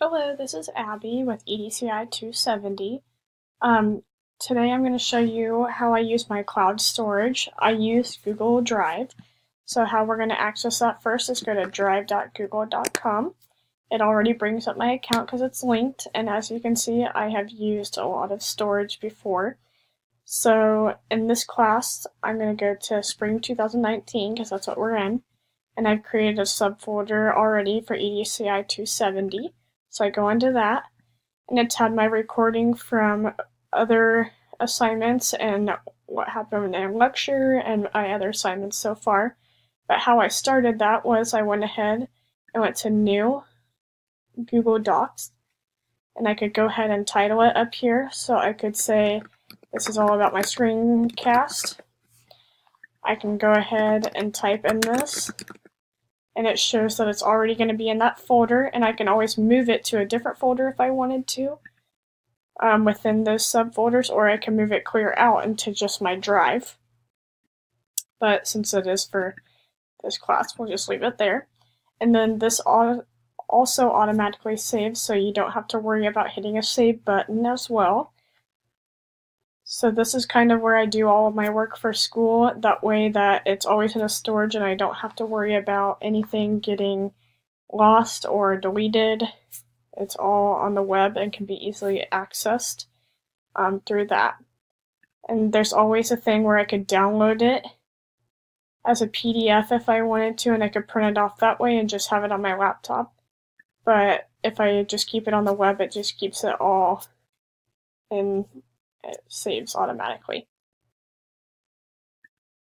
Hello, this is Abby with EDCI 270. Um, Today I'm going to show you how I use my cloud storage. I use Google Drive. So how we're going to access that first is go to drive.google.com. It already brings up my account because it's linked, and as you can see, I have used a lot of storage before. So in this class, I'm going to go to Spring 2019 because that's what we're in, and I've created a subfolder already for EDCI 270. So I go into that, and it's had my recording from other assignments and what happened in lecture and my other assignments so far. But how I started that was I went ahead and went to New, Google Docs, and I could go ahead and title it up here. So I could say, this is all about my screencast. I can go ahead and type in this, and it shows that it's already going to be in that folder, and I can always move it to a different folder if I wanted to within those subfolders, or I can move it clear out into just my drive. But since it is for this class, we'll just leave it there. And then this also automatically saves, so you don't have to worry about hitting a save button as well. So this is kind of where I do all of my work for school, that way that it's always in a storage and I don't have to worry about anything getting lost or deleted. It's all on the web and can be easily accessed through that. And there's always a thing where I could download it as a PDF if I wanted to, and I could print it off that way and just have it on my laptop. But if I just keep it on the web, it just keeps it all and it saves automatically.